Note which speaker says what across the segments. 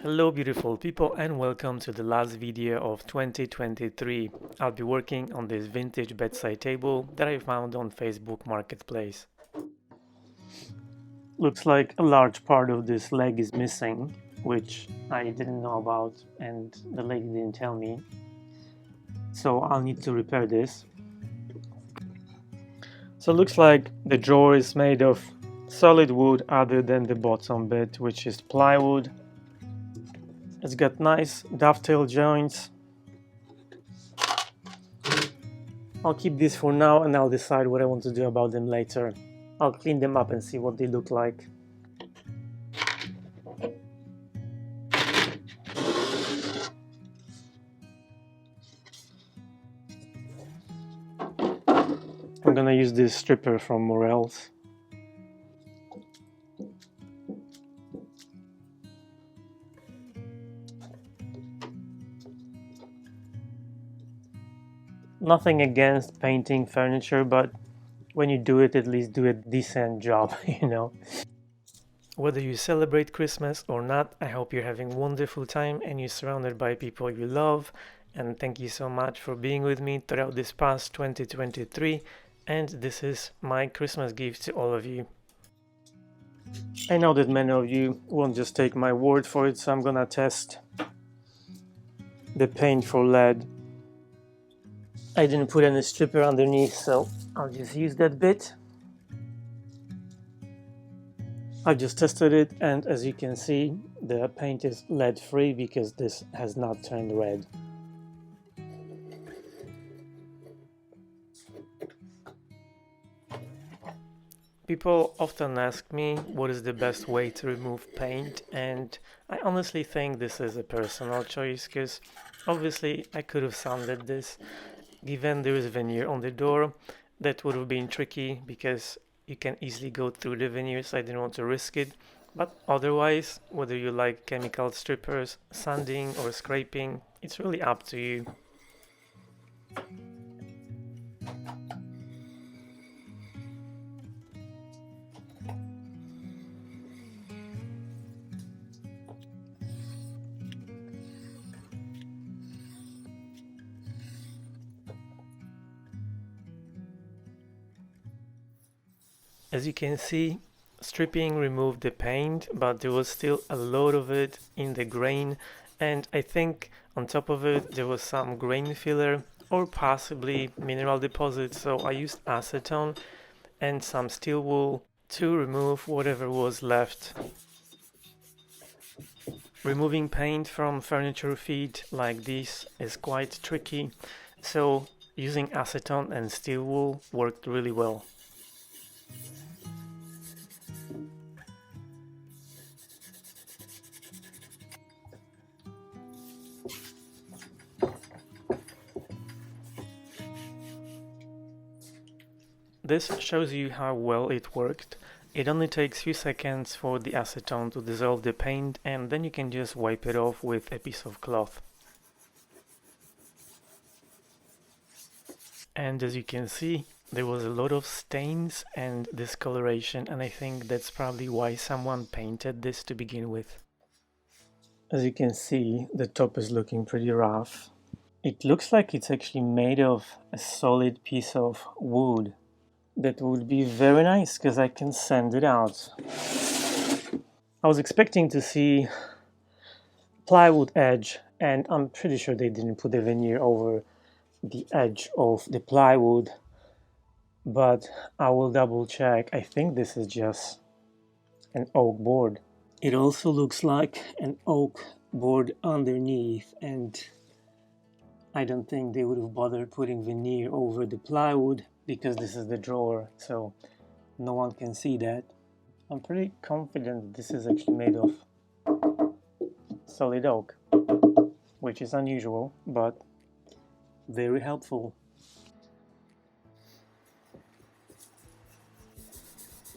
Speaker 1: Hello beautiful people and welcome to the last video of 2023. I'll be working on this vintage bedside table that I found on Facebook Marketplace. Looks like a large part of this leg is missing, which I didn't know about and the lady didn't tell me. So I'll need to repair this. So it looks like the drawer is made of solid wood other than the bottom bit, which is plywood. It's got nice dovetail joints. I'll keep these for now and I'll decide what I want to do about them later. I'll clean them up and see what they look like. I'm gonna use this stripper from Morel's. Nothing against painting furniture, but when you do it, at least do a decent job, you know. Whether you celebrate Christmas or not, I hope you're having a wonderful time and you're surrounded by people you love. And thank you so much for being with me throughout this past 2023. And this is my Christmas gift to all of you. I know that many of you won't just take my word for it, so I'm gonna test the paint for lead. I didn't put any stripper underneath, so I'll just use that bit. I just tested it, and as you can see, the paint is lead free because this has not turned red. People often ask me what is the best way to remove paint, and I honestly think this is a personal choice because obviously I could have sanded this. Given there is veneer on the door, that would have been tricky because you can easily go through the veneer, so I didn't want to risk it. But otherwise, whether you like chemical strippers, sanding or scraping, it's really up to you. As you can see, stripping removed the paint, but there was still a lot of it in the grain, and I think on top of it there was some grain filler or possibly mineral deposit, so I used acetone and some steel wool to remove whatever was left. Removing paint from furniture feet like this is quite tricky, so using acetone and steel wool worked really well. This shows you how well it worked. It only takes few seconds for the acetone to dissolve the paint and then you can just wipe it off with a piece of cloth. And as you can see, there was a lot of stains and discoloration, and I think that's probably why someone painted this to begin with. As you can see, the top is looking pretty rough. It looks like it's actually made of a solid piece of wood. That would be very nice because I can sand it out. I was expecting to see plywood edge, and I'm pretty sure they didn't put the veneer over the edge of the plywood, but I will double check. I think this is just an oak board. It also looks like an oak board underneath, and I don't think they would have bothered putting veneer over the plywood because this is the drawer, so no one can see that. I'm pretty confident this is actually made of solid oak, which is unusual, but very helpful.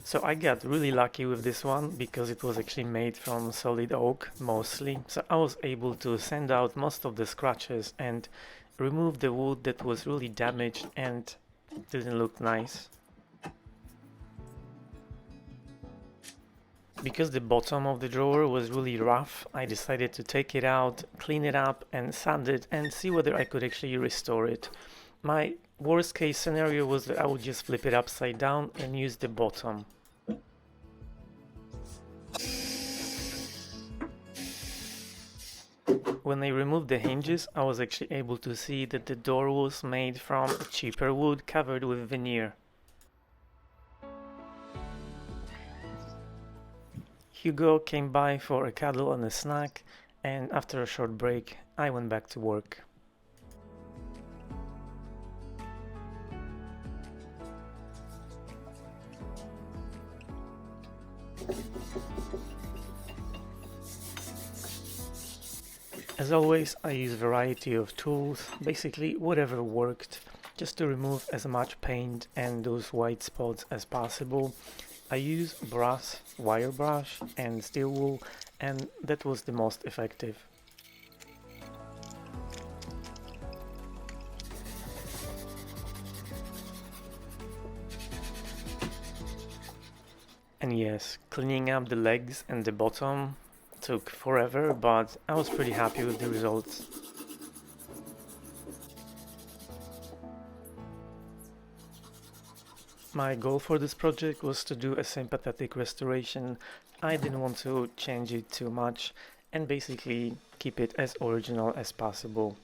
Speaker 1: So I got really lucky with this one because it was actually made from solid oak mostly, so I was able to sand out most of the scratches and remove the wood that was really damaged and didn't look nice. Because the bottom of the drawer was really rough, I decided to take it out, clean it up and sand it and see whether I could actually restore it. My worst case scenario was that I would just flip it upside down and use the bottom. When I removed the hinges, I was actually able to see that the door was made from cheaper wood covered with veneer. Hugo came by for a cuddle and a snack, and after a short break, I went back to work. As always, I use a variety of tools, basically whatever worked, just to remove as much paint and those white spots as possible. I use brass, wire brush and steel wool, and that was the most effective. And yes, cleaning up the legs and the bottom took forever, but I was pretty happy with the results. My goal for this project was to do a sympathetic restoration. I didn't want to change it too much and basically keep it as original as possible.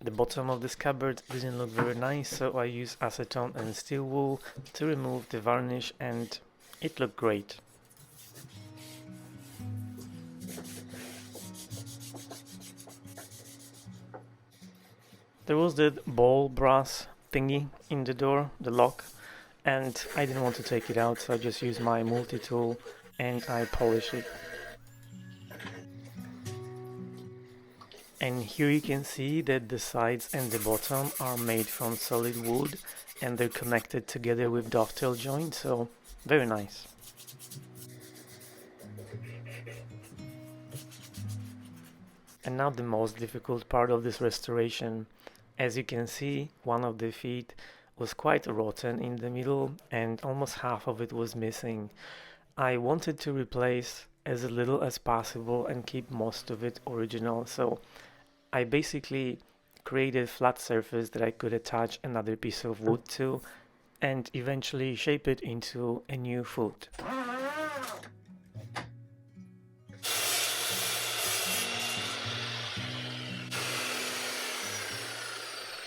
Speaker 1: The bottom of this cupboard didn't look very nice, so I used acetone and steel wool to remove the varnish and it looked great. There was that ball brass thingy in the door, the lock, and I didn't want to take it out, so I just used my multi-tool and I polished it. And here you can see that the sides and the bottom are made from solid wood and they're connected together with dovetail joints, so very nice. And now the most difficult part of this restoration. As you can see, one of the feet was quite rotten in the middle and almost half of it was missing. I wanted to replace as little as possible and keep most of it original, so I basically created a flat surface that I could attach another piece of wood to and eventually shape it into a new foot.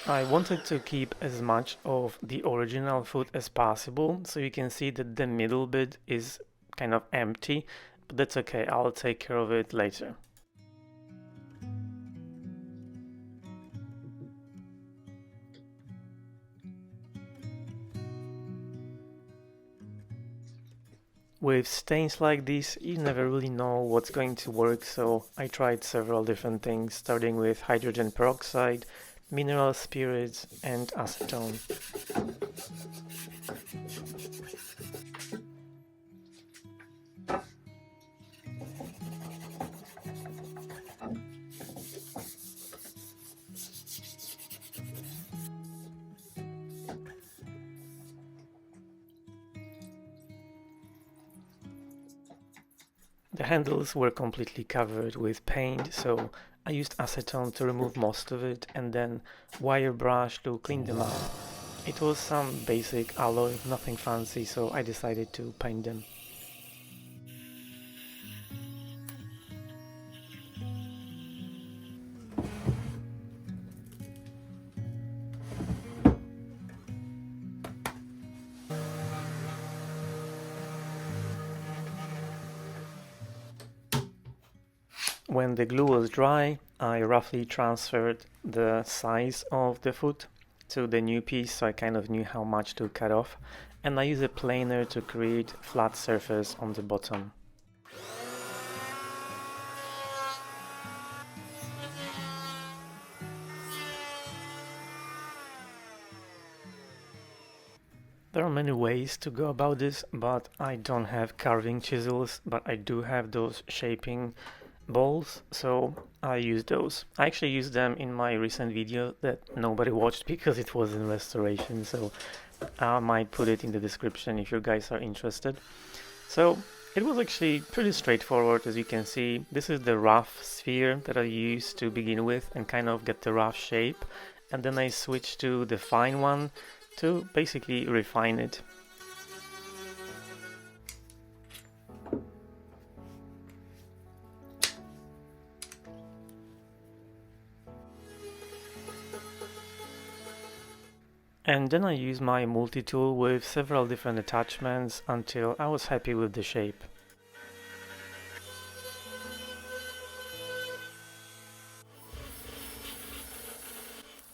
Speaker 1: I wanted to keep as much of the original foot as possible, so you can see that the middle bit is kind of empty, but that's okay, I'll take care of it later. With stains like this, you never really know what's going to work, so I tried several different things, starting with hydrogen peroxide, mineral spirits and acetone. The handles were completely covered with paint, so I used acetone to remove most of it and then wire brush to clean them up. It was some basic alloy, nothing fancy, so I decided to paint them. When the glue was dry, I roughly transferred the size of the foot to the new piece, so I kind of knew how much to cut off, and I used a planer to create flat surface on the bottom. There are many ways to go about this, but I don't have carving chisels, but I do have those shaping balls, so I use those. I actually used them in my recent video that nobody watched because it was in restoration, so I might put it in the description if you guys are interested. So it was actually pretty straightforward. As you can see, this is the rough sphere that I used to begin with and kind of get the rough shape, and then I switched to the fine one to basically refine it. And then I used my multi-tool with several different attachments until I was happy with the shape.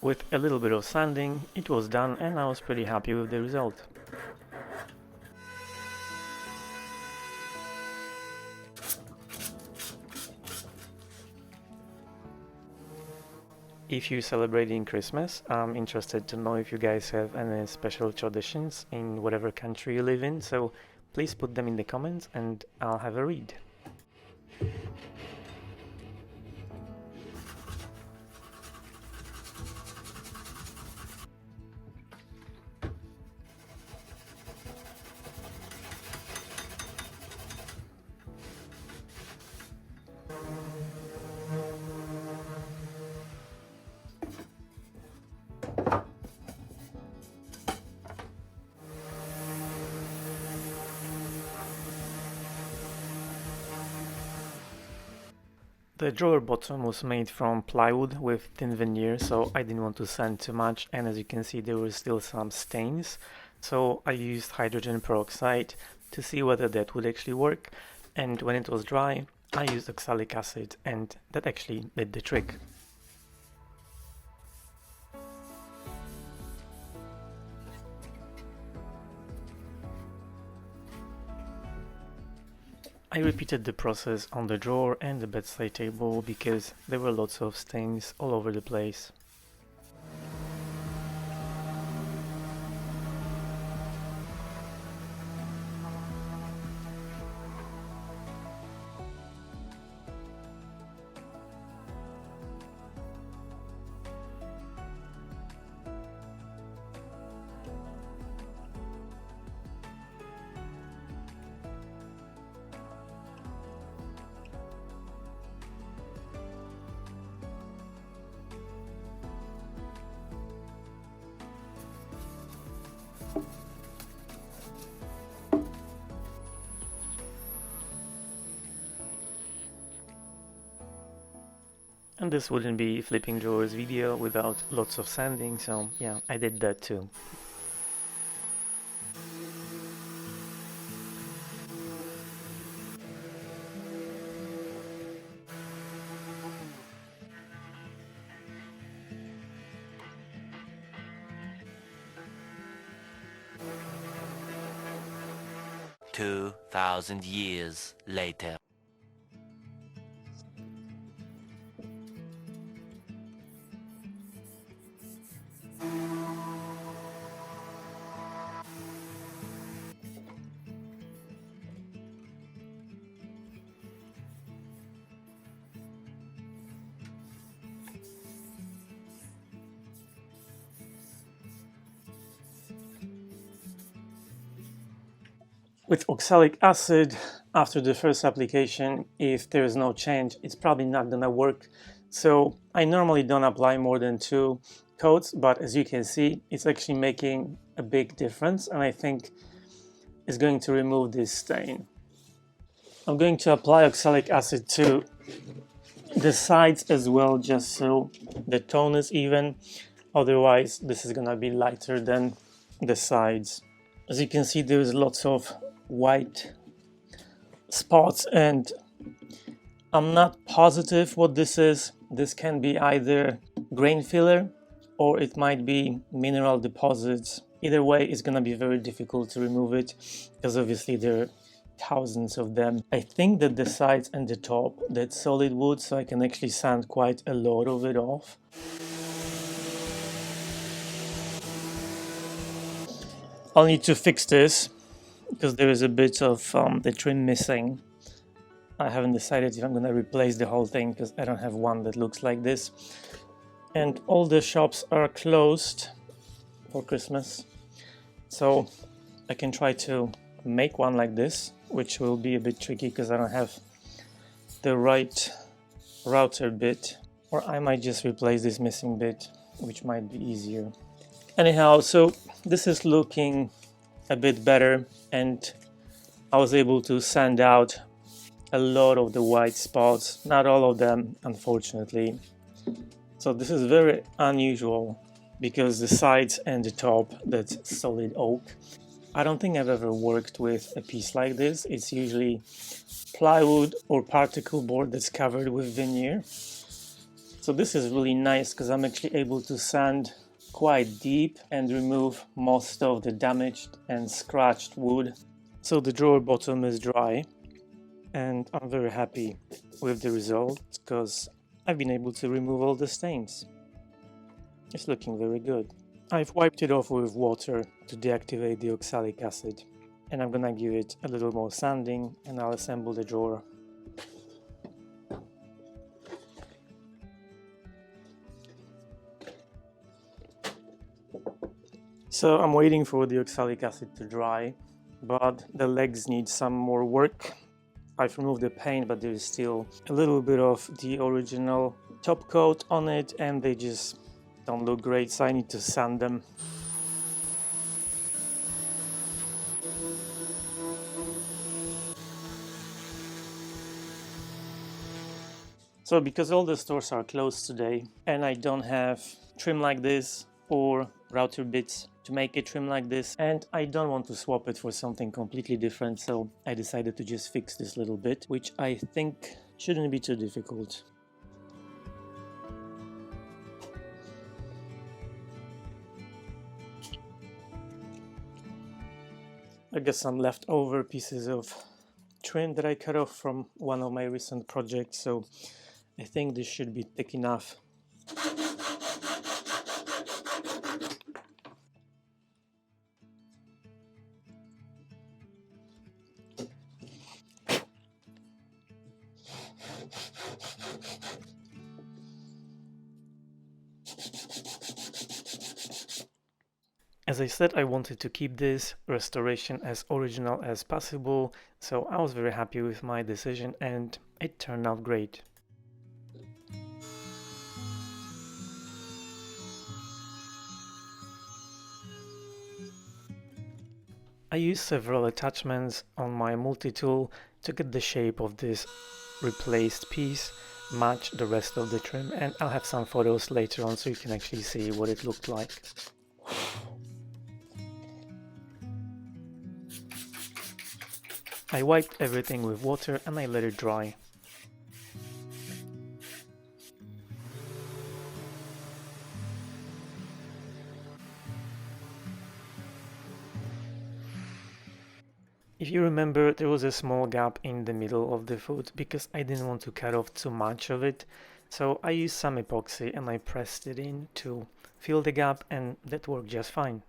Speaker 1: With a little bit of sanding, it was done and I was pretty happy with the result. If you're celebrating Christmas, I'm interested to know if you guys have any special traditions in whatever country you live in, so please put them in the comments and I'll have a read. The drawer bottom was made from plywood with thin veneer, so I didn't want to sand too much, and as you can see there were still some stains, so I used hydrogen peroxide to see whether that would actually work, and when it was dry I used oxalic acid and that actually did the trick. I repeated the process on the drawer and the bedside table because there were lots of stains all over the place. And this wouldn't be flipping drawers video without lots of sanding, so yeah, I did that too.
Speaker 2: "2,000 years later."
Speaker 1: With oxalic acid, after the first application, if there is no change, it's probably not gonna work. So I normally don't apply more than 2 coats, but as you can see, it's actually making a big difference, and I think it's going to remove this stain. I'm going to apply oxalic acid to the sides as well, just so the tone is even. Otherwise, this is gonna be lighter than the sides. As you can see, there's lots of white spots and I'm not positive what this is. This can be either grain filler or it might be mineral deposits. Either way, it's gonna be very difficult to remove it because obviously there are thousands of them. I think that the sides and the top, that's solid wood, so I can actually sand quite a lot of it off. I'll need to fix this because there is a bit of the trim missing. I haven't decided if I'm gonna replace the whole thing because I don't have one that looks like this. And all the shops are closed for Christmas. So I can try to make one like this, which will be a bit tricky because I don't have the right router bit, or I might just replace this missing bit, which might be easier. Anyhow, so this is looking a bit better, and I was able to sand out a lot of the white spots, not all of them, unfortunately. So this is very unusual because the sides and the top, that's solid oak. I don't think I've ever worked with a piece like this. It's usually plywood or particle board that's covered with veneer. So this is really nice because I'm actually able to sand quite deep and remove most of the damaged and scratched wood. So the drawer bottom is dry, and I'm very happy with the result because I've been able to remove all the stains. It's looking very good. I've wiped it off with water to deactivate the oxalic acid, and I'm gonna give it a little more sanding and I'll assemble the drawer. So I'm waiting for the oxalic acid to dry, but the legs need some more work. I've removed the paint, but there is still a little bit of the original top coat on it and they just don't look great, so I need to sand them. So because all the stores are closed today and I don't have trim like this or router bits to make a trim like this, and I don't want to swap it for something completely different, so I decided to just fix this little bit, which I think shouldn't be too difficult. I got some leftover pieces of trim that I cut off from one of my recent projects, so I think this should be thick enough. As I said, I wanted to keep this restoration as original as possible, so I was very happy with my decision and it turned out great. I used several attachments on my multi-tool to get the shape of this replaced piece match the rest of the trim, and I'll have some photos later on so you can actually see what it looked like. I wiped everything with water and I let it dry. If you remember, there was a small gap in the middle of the foot because I didn't want to cut off too much of it, so I used some epoxy and I pressed it in to fill the gap, and that worked just fine.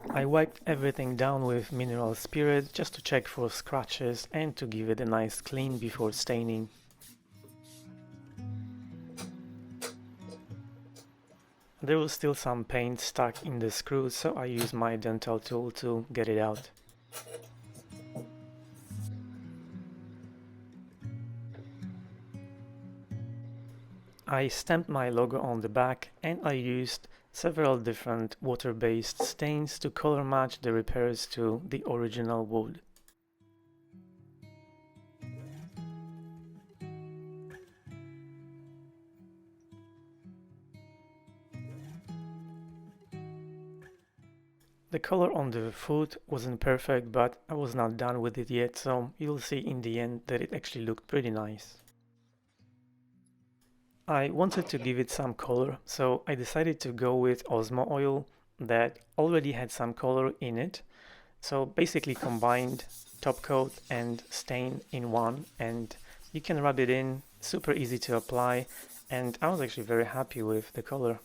Speaker 1: I wiped everything down with mineral spirit just to check for scratches and to give it a nice clean before staining. There was still some paint stuck in the screws, so I used my dental tool to get it out. I stamped my logo on the back and I used several different water-based stains to color match the repairs to the original wood. The color on the foot wasn't perfect, but I was not done with it yet, so you'll see in the end that it actually looked pretty nice. I wanted to give it some color, so I decided to go with Osmo oil that already had some color in it. So basically combined top coat and stain in one, and you can rub it in, super easy to apply, and I was actually very happy with the color.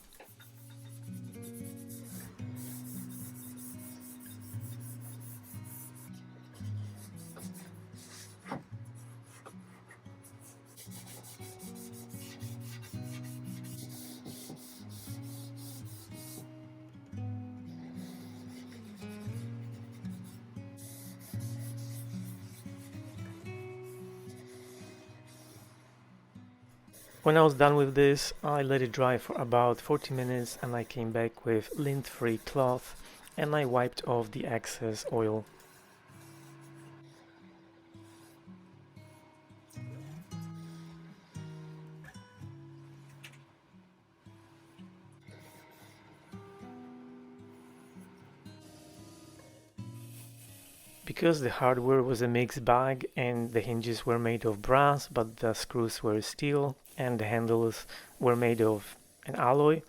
Speaker 1: When I was done with this, I let it dry for about 40 minutes and I came back with lint-free cloth and I wiped off the excess oil. Because the hardware was a mixed bag and the hinges were made of brass but the screws were steel and the handles were made of an alloy,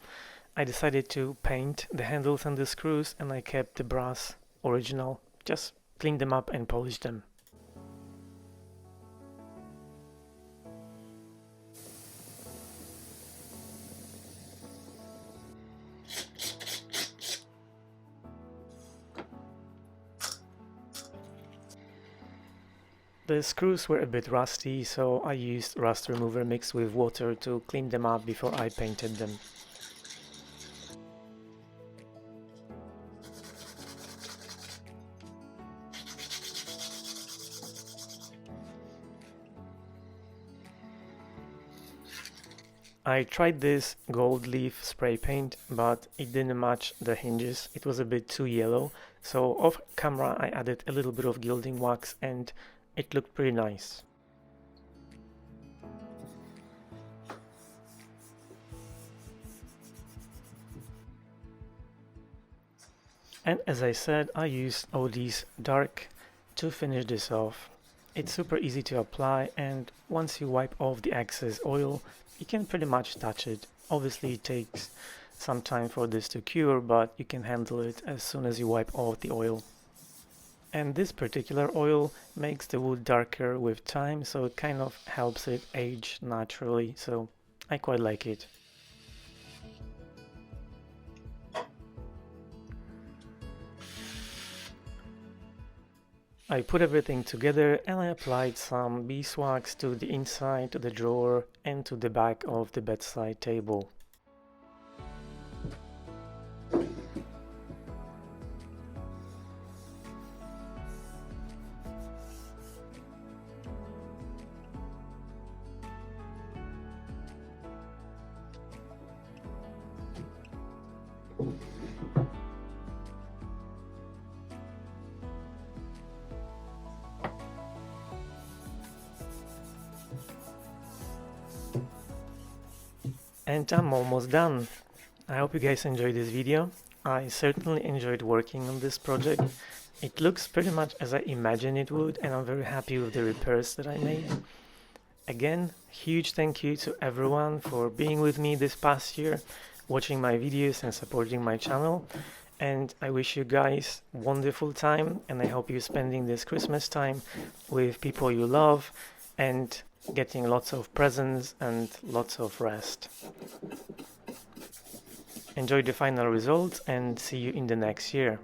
Speaker 1: I decided to paint the handles and the screws and I kept the brass original, just cleaned them up and polished them. The screws were a bit rusty, so I used rust remover mixed with water to clean them up before I painted them. I tried this gold leaf spray paint, but it didn't match the hinges. It was a bit too yellow, so off camera I added a little bit of gilding wax and it looked pretty nice. And as I said, I used Odie's Dark to finish this off. It's super easy to apply, and once you wipe off the excess oil, you can pretty much touch it. Obviously it takes some time for this to cure, but you can handle it as soon as you wipe off the oil. And this particular oil makes the wood darker with time, so it kind of helps it age naturally, so I quite like it. I put everything together and I applied some beeswax to the inside, to the drawer and to the back of the bedside table. And I'm almost done. I hope you guys enjoyed this video. I certainly enjoyed working on this project. It looks pretty much as I imagined it would, and I'm very happy with the repairs that I made. Again, huge thank you to everyone for being with me this past year, watching my videos and supporting my channel. And I wish you guys wonderful time, and I hope you're spending this Christmas time with people you love and getting lots of presents and lots of rest. Enjoy the final results and see you in the next year.